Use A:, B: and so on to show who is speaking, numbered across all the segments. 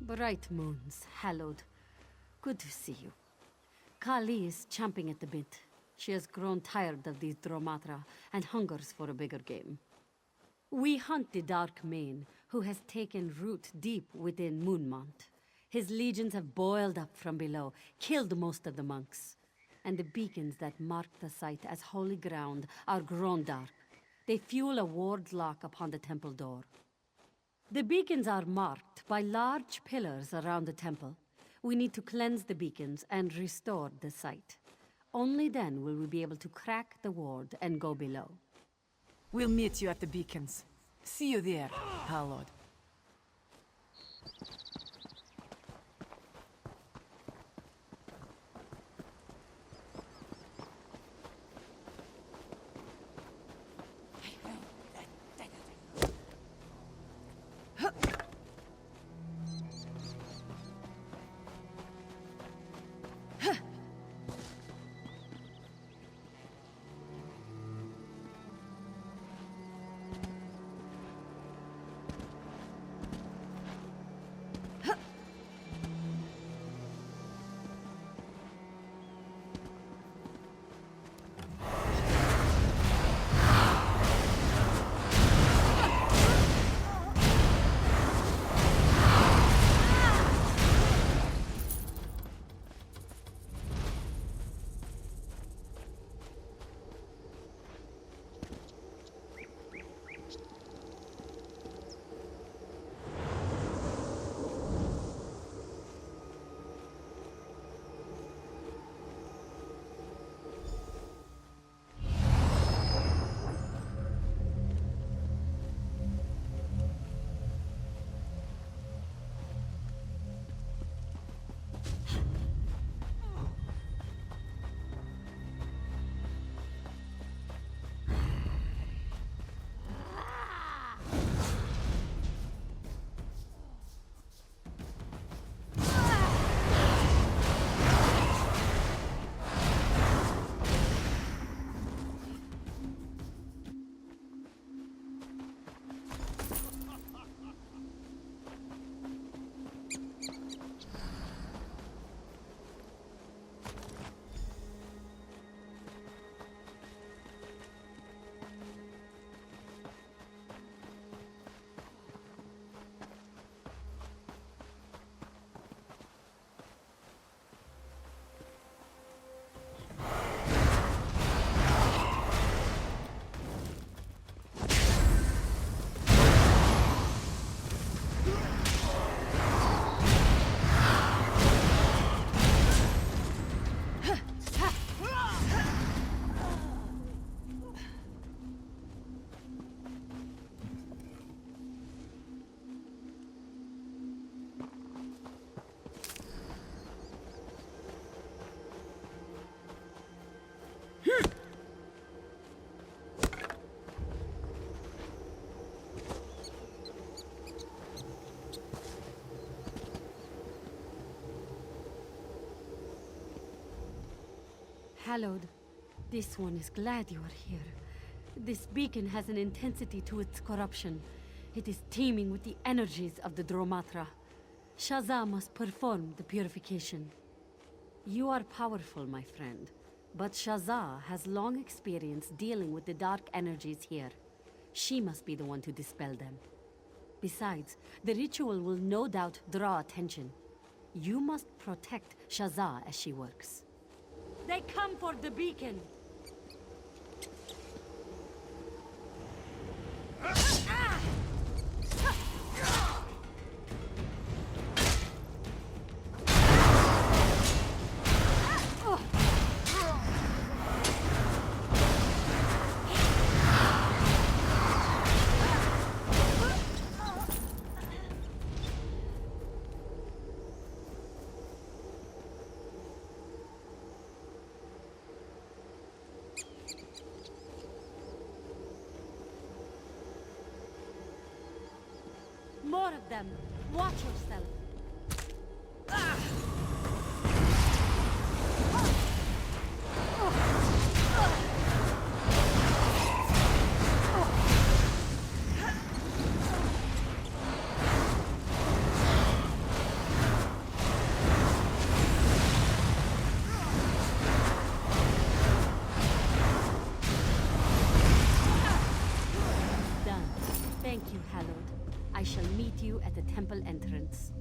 A: Bright moons, hallowed. Good to see you. Kali is champing at the bit. She has grown tired of these Dromatra and hungers for a bigger game. We hunt the Dark Mane, who has taken root deep within Moonmont. His legions have boiled up from below, killed most of the monks. And the beacons that mark the site as holy ground are grown dark. They fuel a ward lock upon the temple door. The beacons are marked by large pillars around the temple. We need to cleanse the beacons and restore the site. Only then will we be able to crack the ward and go below.
B: We'll meet you at the beacons. See you there, Hallowed.
A: Hallowed, this one is glad you are here. This beacon has an intensity to its corruption. It is teeming with the energies of the Dromatra. Shazza must perform the purification. You are powerful, my friend, but Shazza has long experience dealing with the dark energies here. She must be the one to dispel them. Besides, the ritual will no doubt draw attention. You must protect Shazza as she works. They come for the beacon! More of them. Watch yourself. Thank you, Hallowed. I shall meet you at the temple entrance.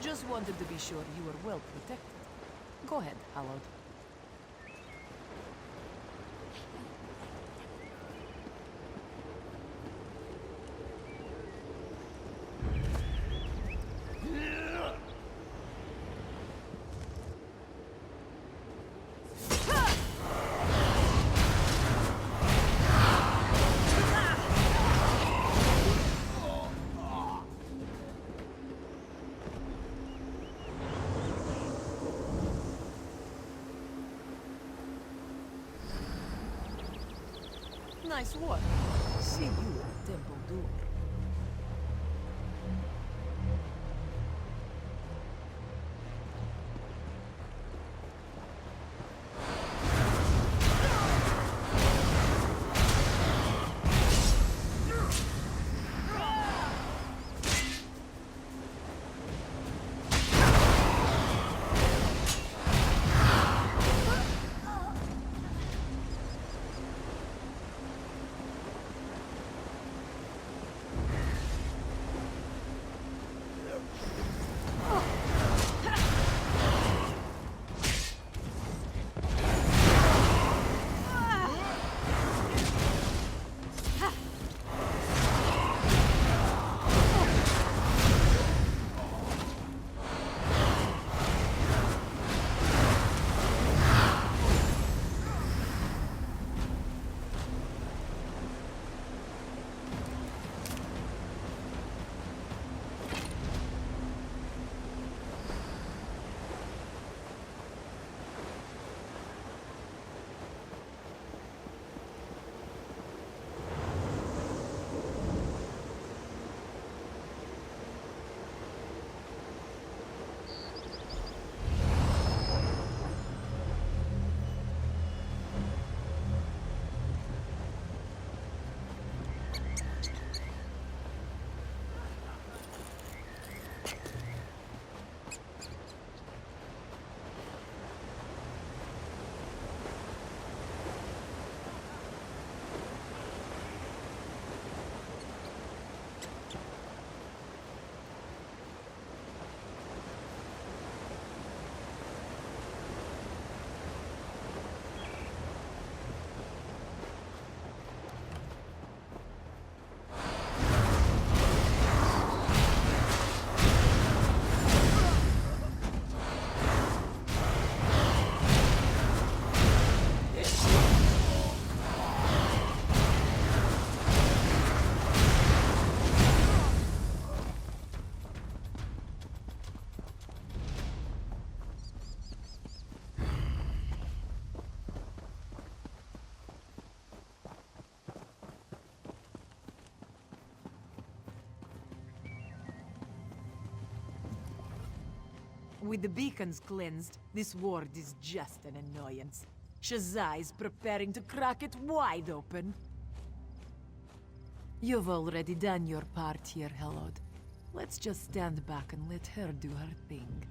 B: Just wanted to be sure you were well protected. Go ahead, Hallowed. Nice work. See you at Temple Door. With the beacons cleansed, this ward is just an annoyance. Shazai is preparing to crack it wide open. You've already done your part here, Helod. Let's just stand back and let her do her thing.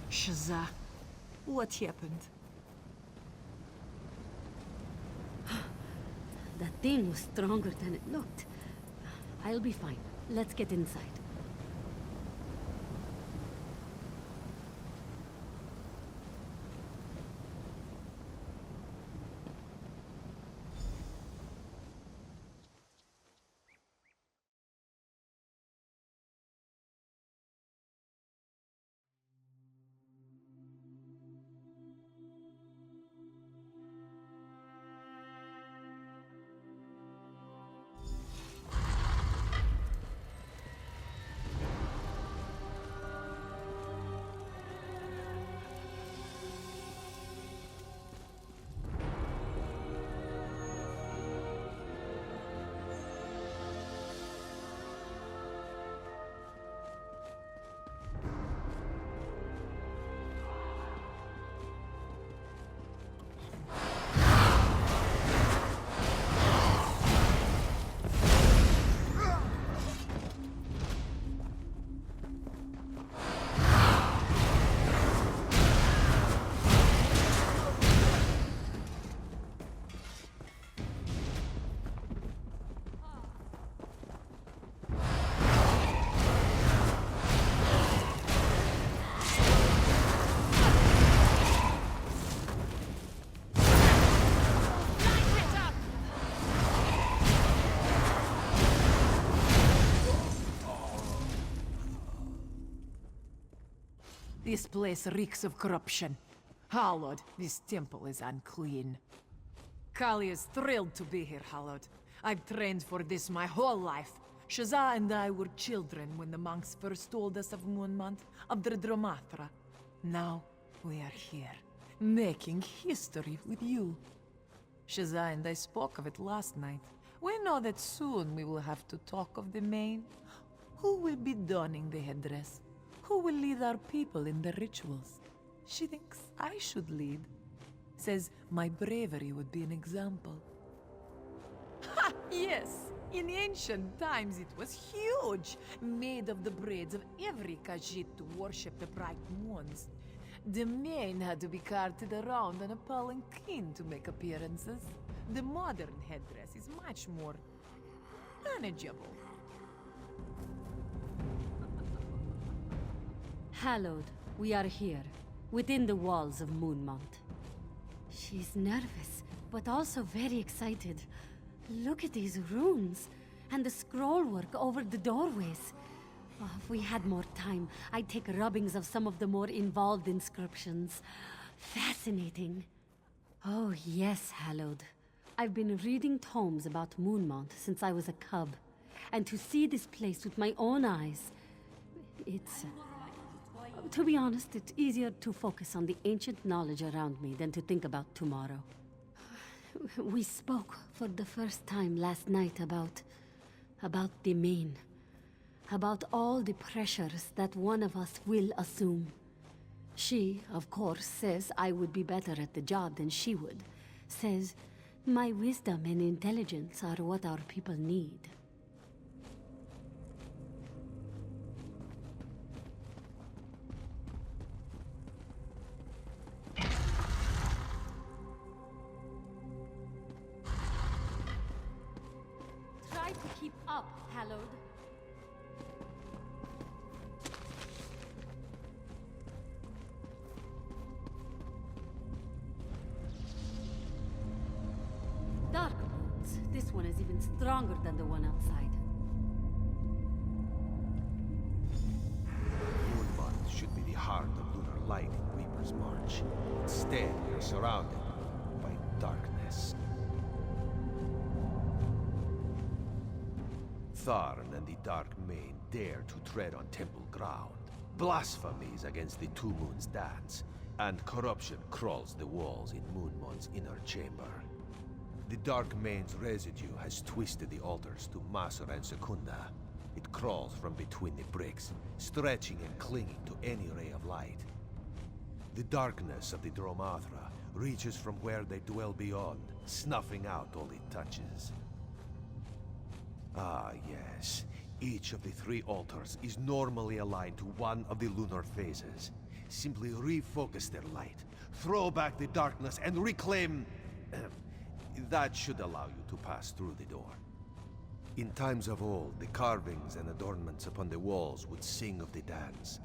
B: Shazza, what happened?
A: That thing was stronger than it looked. I'll be fine. Let's get inside.
B: This place reeks of corruption. Hallowed, this temple is unclean. Kali is thrilled to be here, Hallowed. I've trained for this my whole life. Shazza and I were children when the monks first told us of Moonmont, of the Dromatra. Now, we are here, making history with you. Shazza and I spoke of it last night. We know that soon we will have to talk of the main. Who will be donning the headdress? Who will lead our people in the rituals? She thinks I should lead. Says my bravery would be an example. Ha! Yes! In ancient times it was huge! Made of the braids of every Khajiit to worship the bright moons. The mane had to be carted around on a palanquin to make appearances. The modern headdress is much more manageable.
A: Hallowed, we are here, within the walls of Moonmont. She's nervous, but also very excited. Look at these runes, and the scrollwork over the doorways. Oh, if we had more time, I'd take rubbings of some of the more involved inscriptions. Fascinating. Oh yes, Hallowed. I've been reading tomes about Moonmont since I was a cub. And to see this place with my own eyes, it's... to be honest, it's easier to focus on the ancient knowledge around me than to think about tomorrow. We spoke for the first time last night about the main. About all the pressures that one of us will assume. She, of course, says I would be better at the job than she would. Says my wisdom and intelligence are what our people need. Try to keep up, Hallowed. Dark runes. This one is even stronger than the one outside.
C: Moonmont should be the heart of lunar light in Reaper's Emperor's March. Instead, we are surrounded by darkness. Tharn and the Dark Mane dare to tread on temple ground. Blasphemies against the Two Moons dance, and corruption crawls the walls in Moonmon's inner chamber. The Dark Mane's residue has twisted the altars to Masur and Secunda. It crawls from between the bricks, stretching and clinging to any ray of light. The darkness of the Dromatra reaches from where they dwell beyond, snuffing out all it touches. Ah, yes. Each of the three altars is normally aligned to one of the lunar phases. Simply refocus their light, throw back the darkness, and reclaim... that should allow you to pass through the door. In times of old, the carvings and adornments upon the walls would sing of the dance.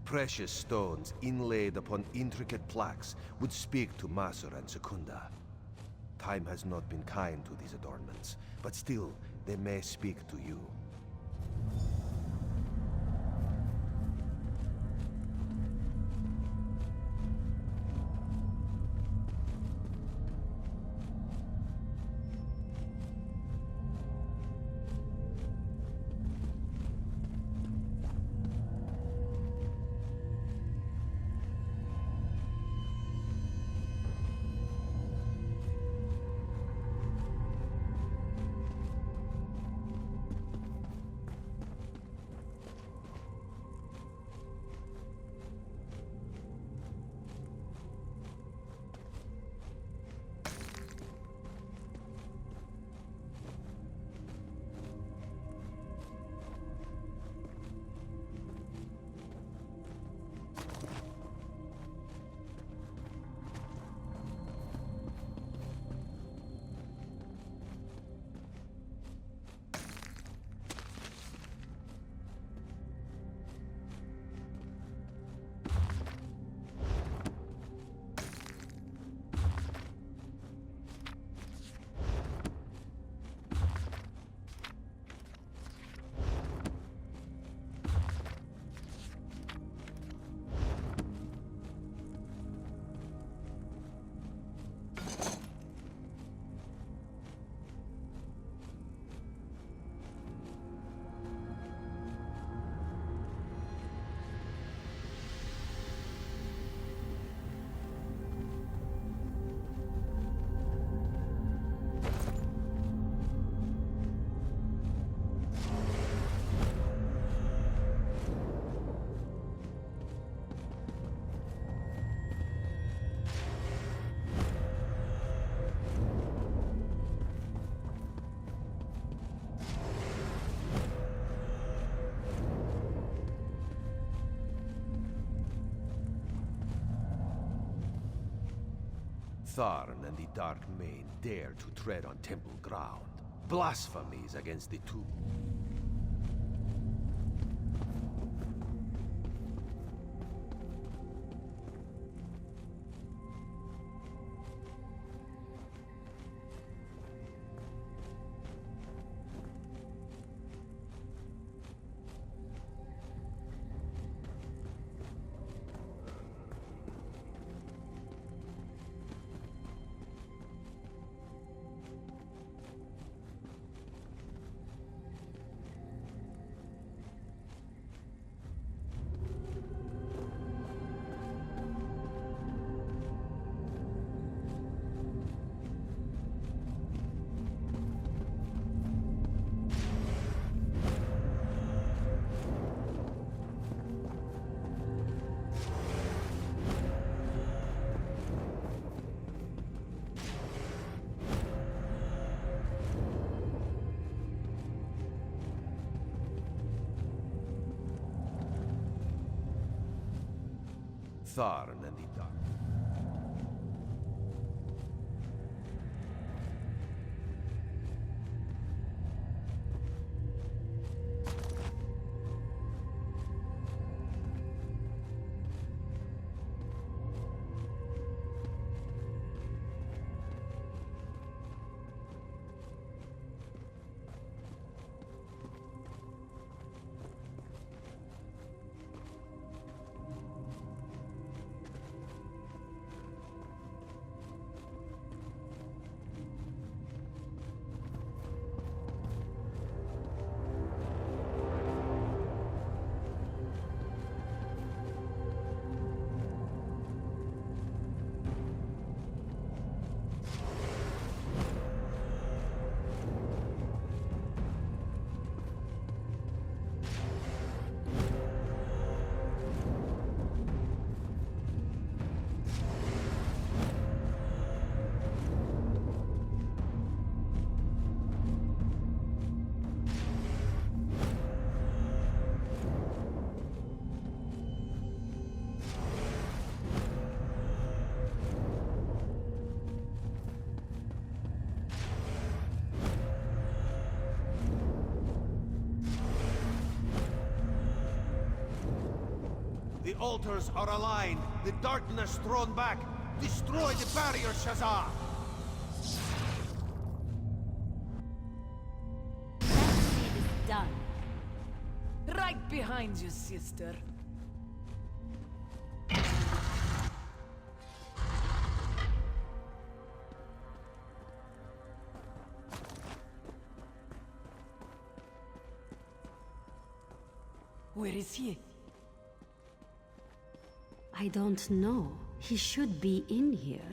C: Precious stones inlaid upon intricate plaques would speak to Masur and Secunda. Time has not been kind to these adornments, but still, they may speak to you. Tharn and the Dark Mane dare to tread on temple ground. Blasphemies against the two... Tharn and the Dark. The altars are aligned, the darkness thrown back. Destroy the barrier, Shazar!
A: It is done.
B: Right behind you, sister. Where is he?
A: I don't know. He should be in here.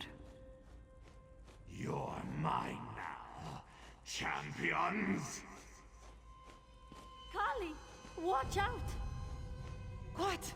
D: You're mine now, champions!
A: Kali, watch out!
B: What?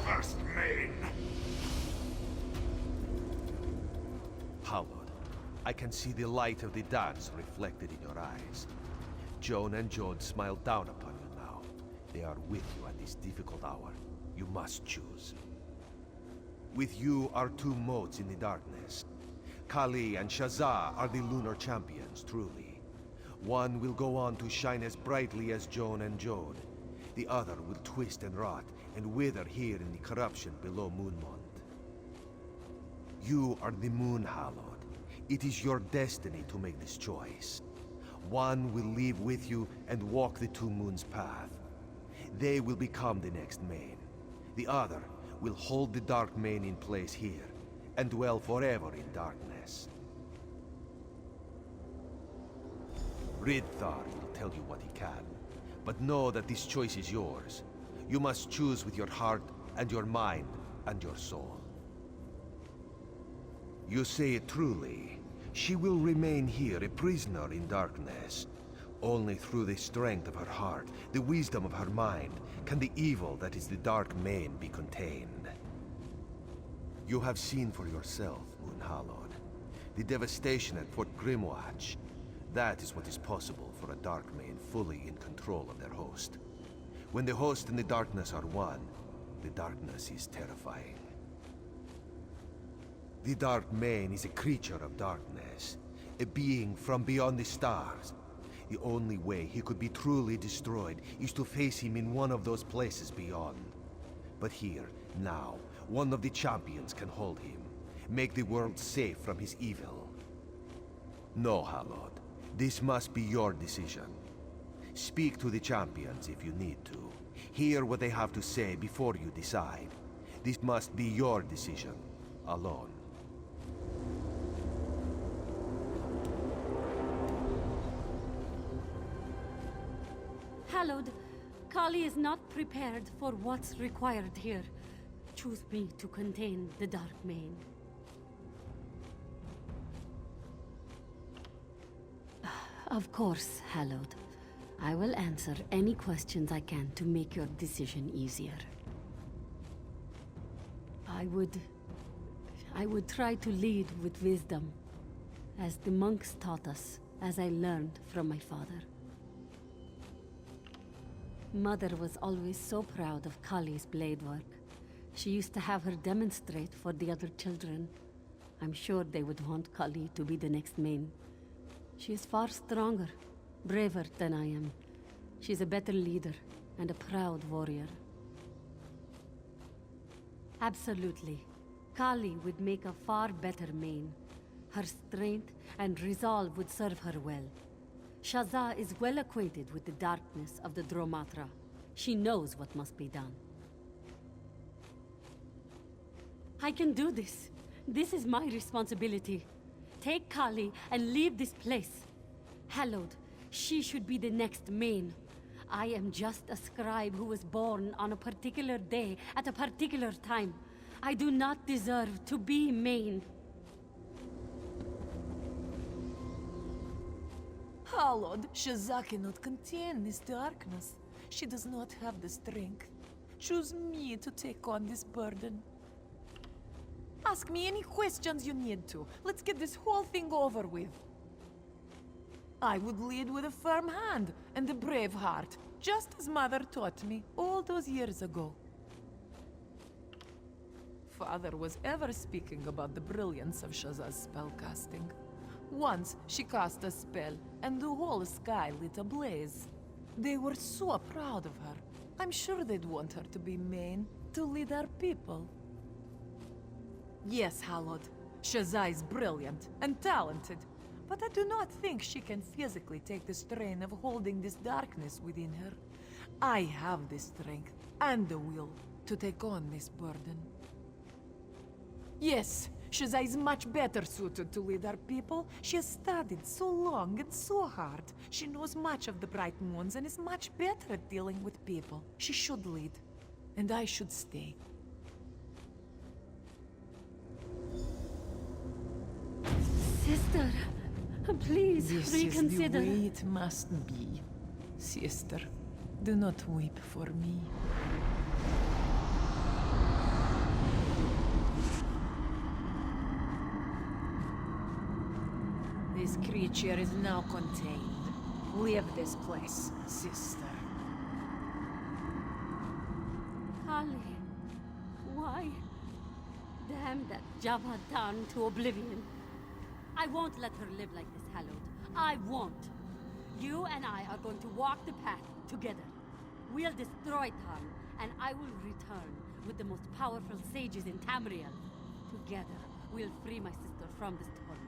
D: First main!
C: Hallowed, I can see the light of the dance reflected in your eyes. Joan and Joan smile down upon you now. They are with you at this difficult hour. You must choose. With you are two modes in the darkness. Kali and Shazar are the lunar champions, truly. One will go on to shine as brightly as Joan and Joan. The other will twist and rot and wither here in the corruption below Moonmont. You are the Moon Hallowed. It is your destiny to make this choice. One will live with you and walk the Two Moons' path. They will become the next main. The other will hold the Dark Main in place here, and dwell forever in darkness. Ridthar will tell you what he can, but know that this choice is yours. You must choose with your heart, and your mind, and your soul. You say it truly. She will remain here a prisoner in darkness. Only through the strength of her heart, the wisdom of her mind, can the evil that is the Dark Main be contained. You have seen for yourself, Moon Hallowed. The devastation at Fort Grimwatch. That is what is possible for a Dark Main fully in control of their host. When the host and the darkness are one, the darkness is terrifying. The Dark Main is a creature of darkness, a being from beyond the stars. The only way he could be truly destroyed is to face him in one of those places beyond. But here, now, one of the champions can hold him, make the world safe from his evil. No, Hallowed, this must be your decision. Speak to the champions if you need to. Hear what they have to say before you decide. This must be your decision, alone.
A: Hallowed, Kali is not prepared for what's required here. Choose me to contain the Dark Main. Of course, Hallowed. I will answer any questions I can to make your decision easier. I would try to lead with wisdom, as the monks taught us, as I learned from my father. Mother was always so proud of Kali's blade work. She used to have her demonstrate for the other children. I'm sure they would want Kali to be the next main. She is far stronger, braver than I am. She's a better leader and a proud warrior. Absolutely. Kali would make a far better main. Her strength and resolve would serve her well. Shazar is well acquainted with the darkness of the Dromatra. She knows what must be done. I can do this. This is my responsibility. take Kali and leave this place. Hallowed, she should be the next main. I am just a scribe who was born on a particular day at a particular time. I do not deserve to be main.
B: Hallowed, Shazak cannot contain this darkness. She does not have the strength. Choose me to take on this burden. Ask me any questions you need to. Let's get this whole thing over with. I would lead with a firm hand and a brave heart, just as Mother taught me all those years ago. Father was ever speaking about the brilliance of Shazaz's spellcasting. Once, she cast a spell, and the whole sky lit ablaze. They were so proud of her. I'm sure they'd want her to be main, to lead our people. Yes, Hallowed. Shazai is brilliant and talented, but I do not think she can physically take the strain of holding this darkness within her. I have the strength and the will to take on this burden. Yes, Shazai is much better suited to lead our people. She has studied so long and so hard. She knows much of the Bright Moons and is much better at dealing with people. She should lead, and I should stay.
A: Sister, please reconsider.
B: This is the way it must be. Sister, do not weep for me. This creature is now contained. Leave this place, sister.
A: Kali, why? Damn that Java down to oblivion. I won't let her live like this, Hallowed. I won't. You and I are going to walk the path together. We'll destroy Tarn, and I will return with the most powerful sages in Tamriel. Together, we'll free my sister from this torment.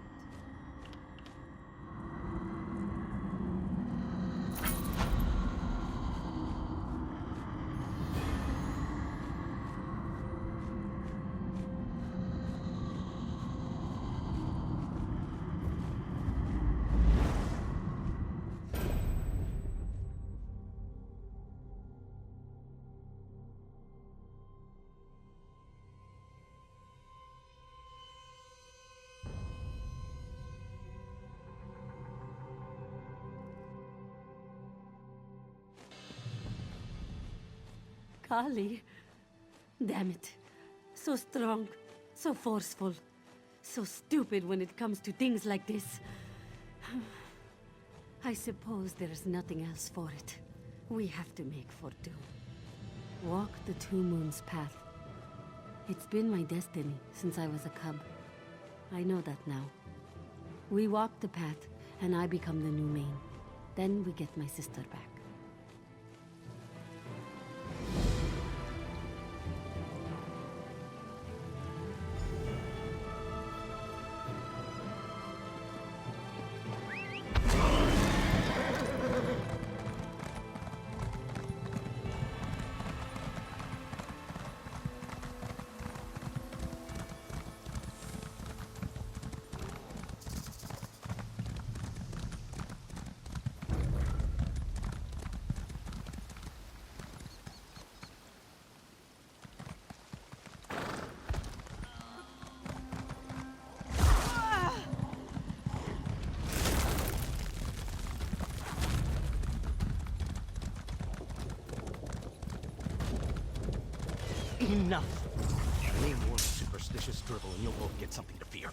A: Kali. Damn it. So strong, so forceful, so stupid when it comes to things like this. I suppose there's nothing else for it. We have to make for do. Walk the Two Moons path. It's been my destiny since I was a cub. I know that now. We walk the path, and I become the new main. Then we get my sister back.
E: Enough! Any more superstitious dribble and you'll both get something to fear.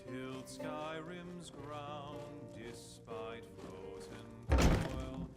F: tilled Skyrim's ground despite frozen toil.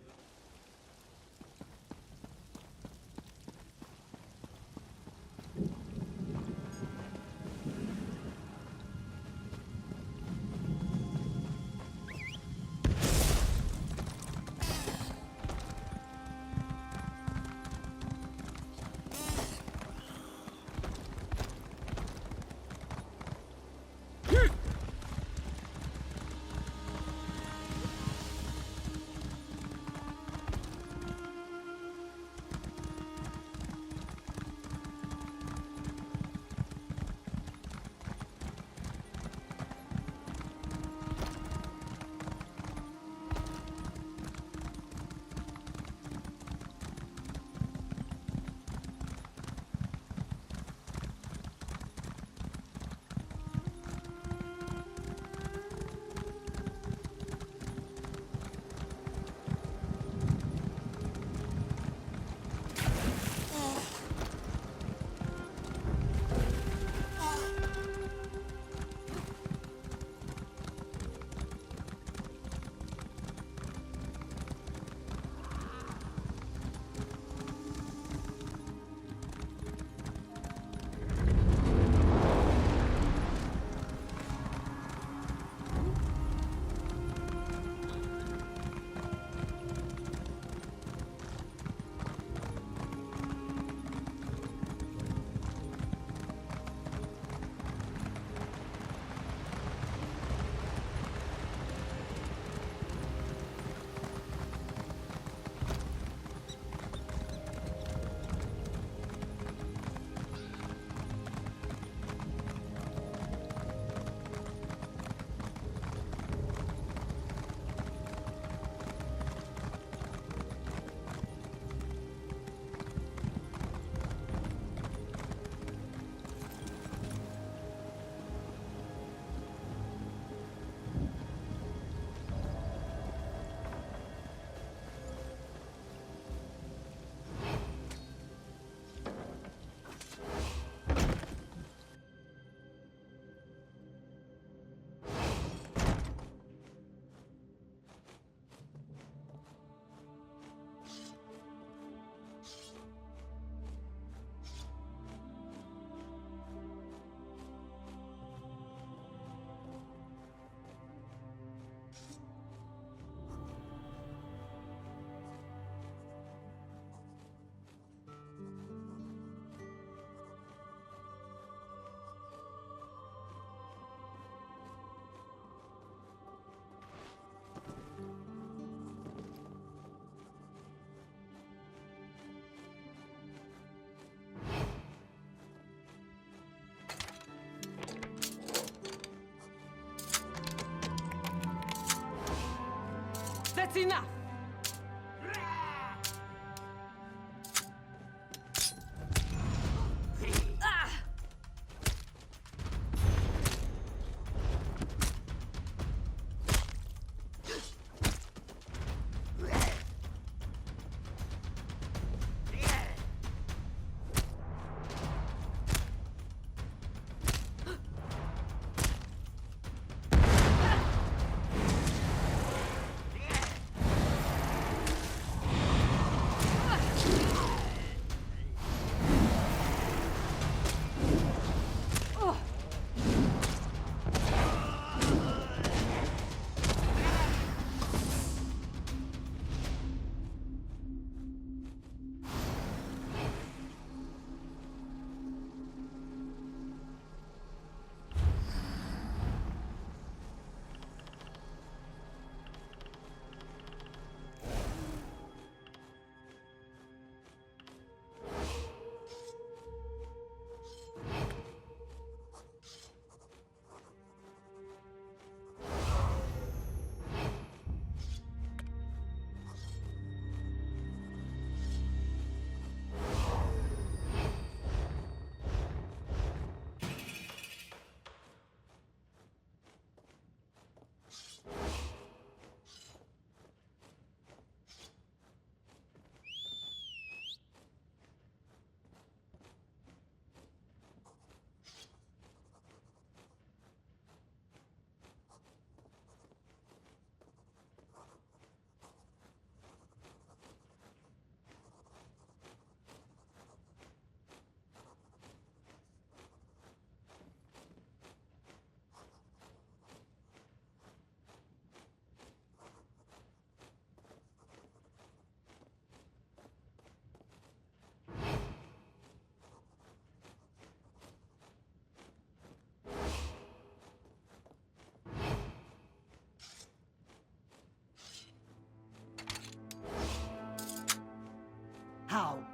B: That's enough!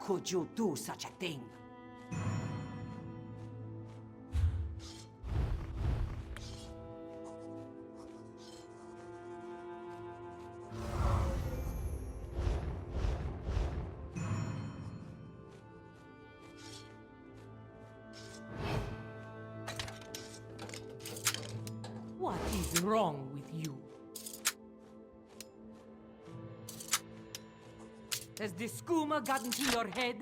G: could you do such a thing? What is wrong with you? Has the skooma gotten to your head?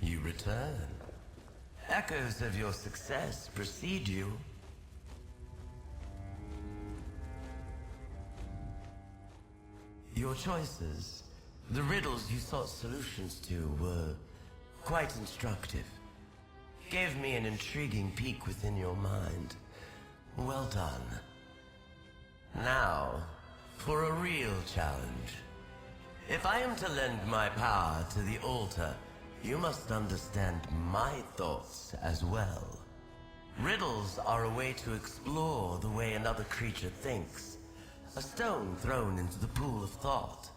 H: You return. Echoes of your success precede you. Your choices, the riddles you sought solutions to, were quite instructive. Gave me an intriguing peek within your mind. Well done. Now, for a real challenge. If I am to lend my power to the altar, you must understand my thoughts as well. Riddles are a way to explore the way another creature thinks. A stone thrown into the pool of thought.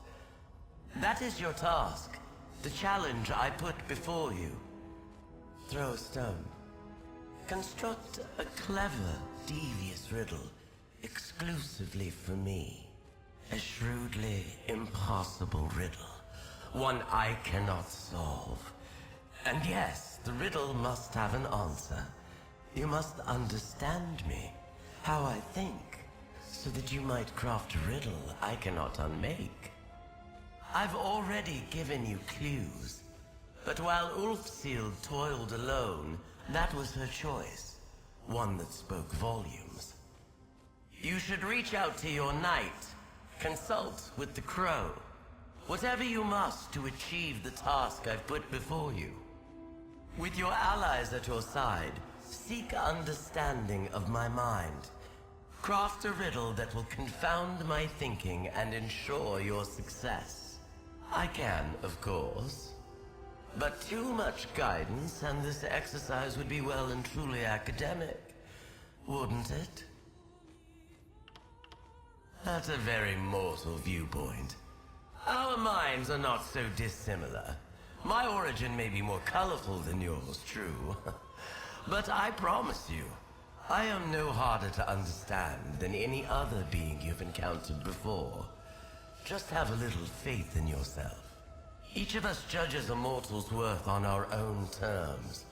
H: That is your task, the challenge I put before you. Throw a stone. Construct a clever, devious riddle, exclusively for me. A shrewdly impossible riddle. One I cannot solve. And yes, the riddle must have an answer. You must understand me, how I think, so that you might craft a riddle I cannot unmake. I've already given you clues, but while Ulfseal toiled alone, that was her choice, one that spoke volumes. You should reach out to your knight, consult with the crow, whatever you must to achieve the task I've put before you. With your allies at your side, seek understanding of my mind. Craft a riddle that will confound my thinking and ensure your success. I can, of course. But too much guidance and this exercise would be well and truly academic, wouldn't it? That's a very mortal viewpoint. Our minds are not so dissimilar. My origin may be more colorful than yours, true. But I promise you, I am no harder to understand than any other being you've encountered before. Just have a little faith in yourself. Each of us judges a mortal's worth on our own terms.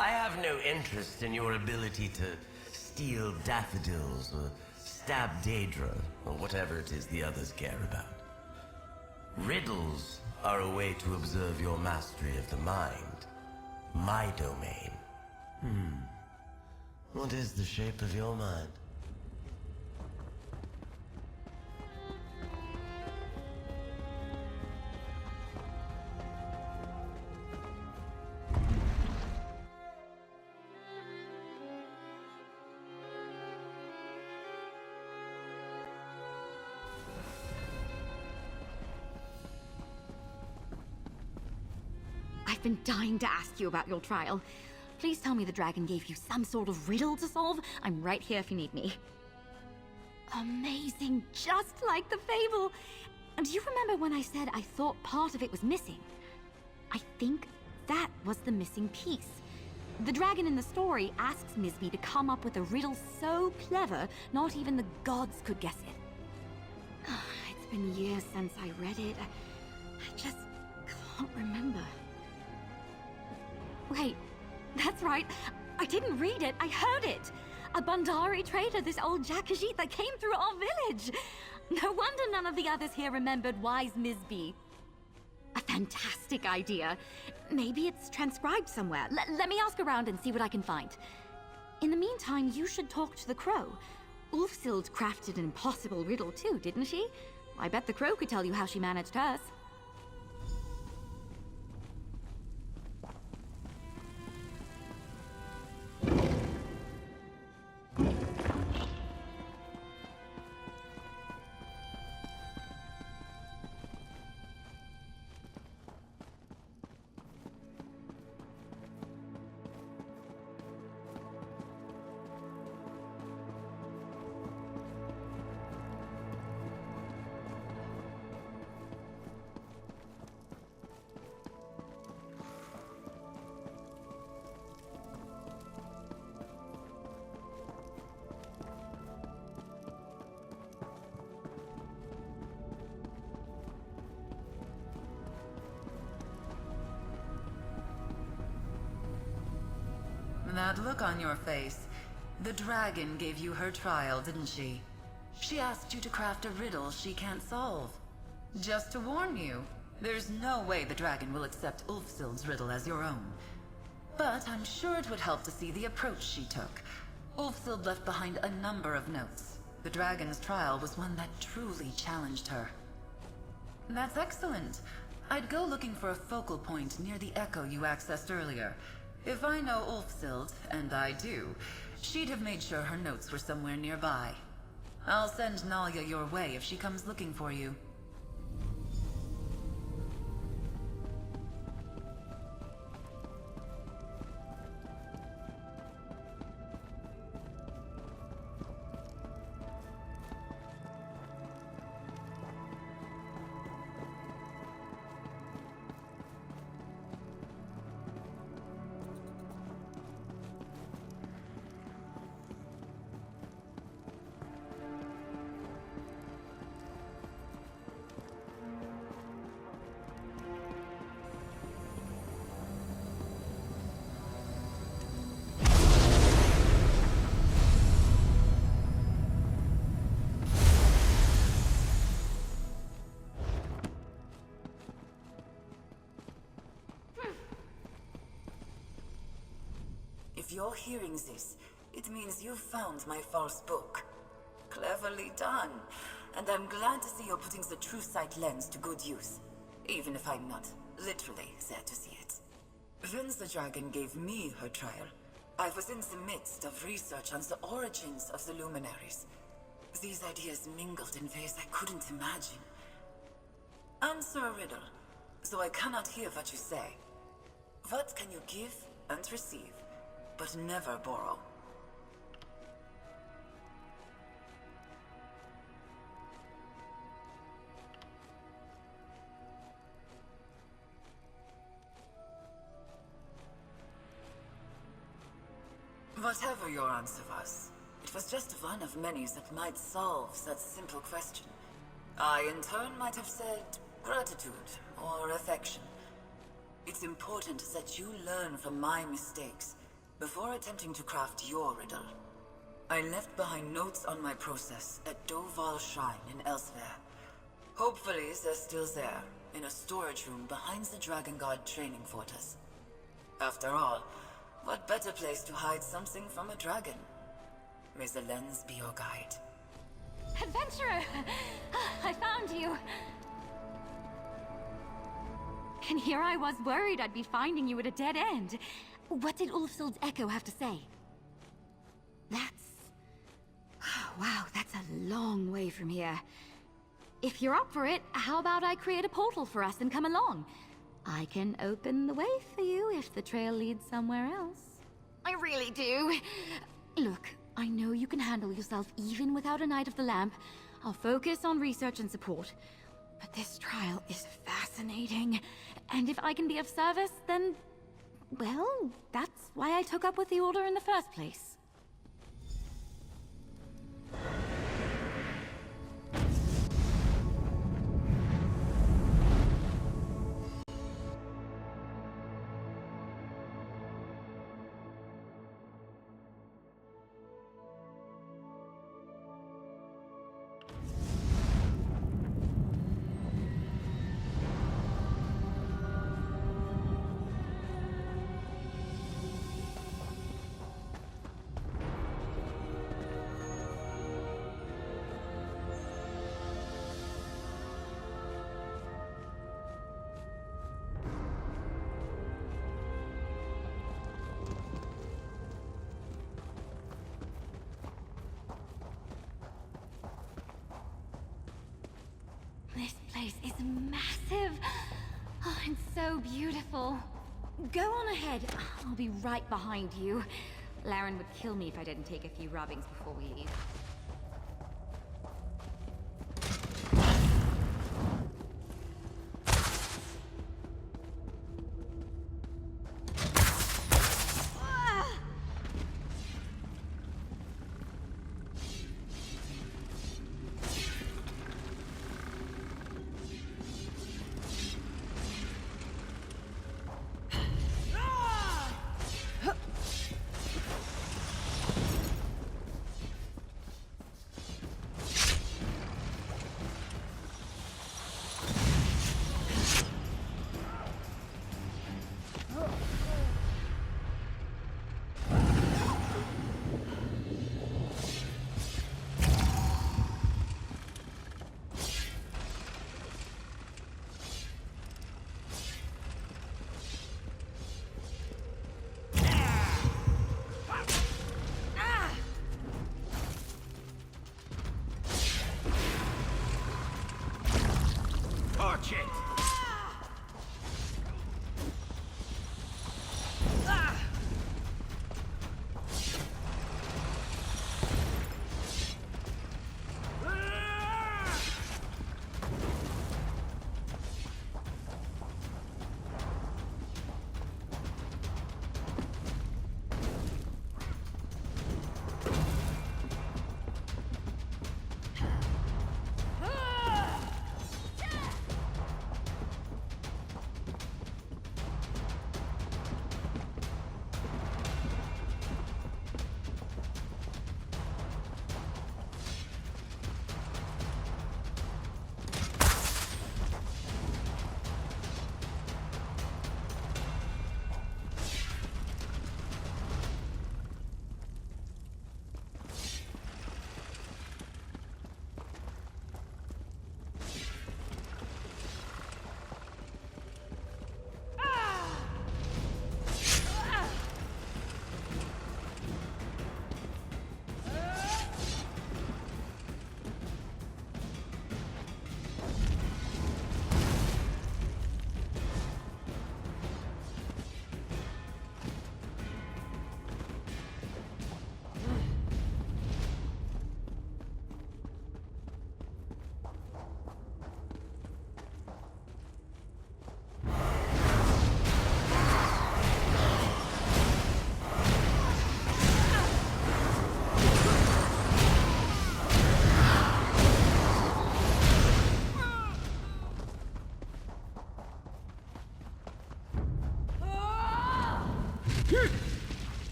H: I have no interest in your ability to steal daffodils or stab Daedra, or whatever it is the others care about. Riddles are a way to observe your mastery of the mind. My domain. What is the shape of your mind?
I: I've been dying to ask you about your trial. Please tell me the dragon gave you some sort of riddle to solve. I'm right here if you need me. Amazing, just like the fable. And do you remember when I said I thought part of it was missing? I think that was the missing piece. The dragon in the story asks Misby to come up with a riddle so clever, not even the gods could guess it. It's been years since I read it. I just can't remember. Wait, that's right. I didn't read it, I heard it. A Bandari trader, this old Jakajit that came through our village. No wonder none of the others here remembered wise Misby. A fantastic idea. Maybe it's transcribed somewhere. Let me ask around and see what I can find. In the meantime, you should talk to the crow. Ulfsild crafted an impossible riddle too, didn't she? I bet the crow could tell you how she managed hers.
J: That look on your face. The dragon gave you her trial, didn't she? She asked you to craft a riddle she can't solve. Just to warn you, there's no way the dragon will accept Ulfsild's riddle as your own. But I'm sure it would help to see the approach she took. Ulfsild left behind a number of notes. The dragon's trial was one that truly challenged her. That's excellent. I'd go looking for a focal point near the echo you accessed earlier. If I know Ulfsild, and I do, she'd have made sure her notes were somewhere nearby. I'll send Nalia your way if she comes looking for you.
K: If you're hearing this, it means you've found my false book. Cleverly done. And I'm glad to see you're putting the true sight lens to good use. Even if I'm not literally there to see it. When the dragon gave me her trial, I was in the midst of research on the origins of the luminaries. These ideas mingled in ways I couldn't imagine. Answer a riddle, so I cannot hear what you say. What can you give and receive, but never borrow? Whatever your answer was, it was just one of many that might solve that simple question. I, in turn, might have said gratitude or affection. It's important that you learn from my mistakes Before attempting to craft your riddle, I left behind notes on my process at Doval Shrine in Elsewhere. Hopefully, they're still there, in a storage room behind the Dragon God training fortress. After all, what better place to hide something from a dragon? May the lens be your guide.
I: Adventurer! I found you! And here I was worried I'd be finding you at a dead end. What did Ulfsild's echo have to say? Wow, that's a long way from here. If you're up for it, how about I create a portal for us and come along? I can open the way for you if the trail leads somewhere else. I really do. Look, I know you can handle yourself even without a Knight of the Lamp. I'll focus on research and support. But this trial is fascinating. And if I can be of service, then... well, that's why I took up with the Order in the first place. This place is massive. Oh, and so beautiful. Go on ahead. I'll be right behind you. Laren would kill me if I didn't take a few rubbings before we leave.
D: Watch it!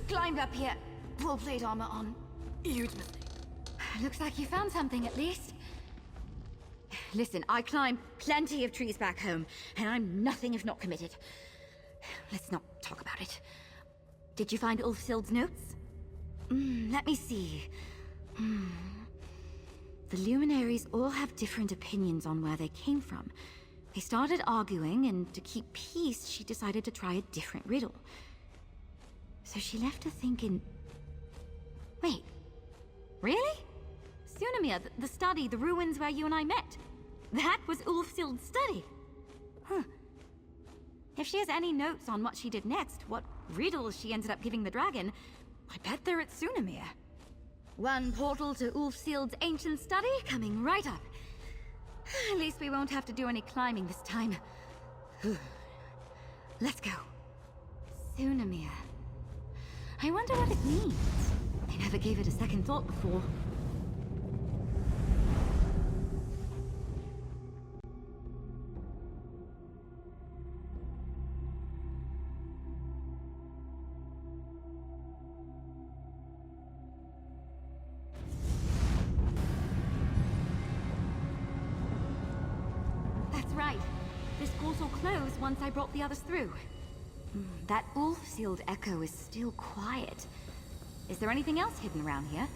I: climbed up here. Full plate armor on. Huge mistake. Looks like you found something at least. Listen, I climbed plenty of trees back home, and I'm nothing if not committed. Let's not talk about it. Did you find Ulfsild's notes? Let me see. The luminaries all have different opinions on where they came from. They started arguing, and to keep peace, she decided to try a different riddle. So she left her thinking... Wait. Really? Sunamir, the study, the ruins where you and I met. That was Ulfsild's study. Huh. If she has any notes on what she did next, what riddles she ended up giving the dragon, I bet they're at Sunamir. One portal to Ulfsild's ancient study coming right up. At least we won't have to do any climbing this time. Let's go. Sunamir. I wonder what it means. I never gave it a second thought before. Right. This portal closed once I brought the others through. That Ulfsild echo is still quiet. Is there anything else hidden around here?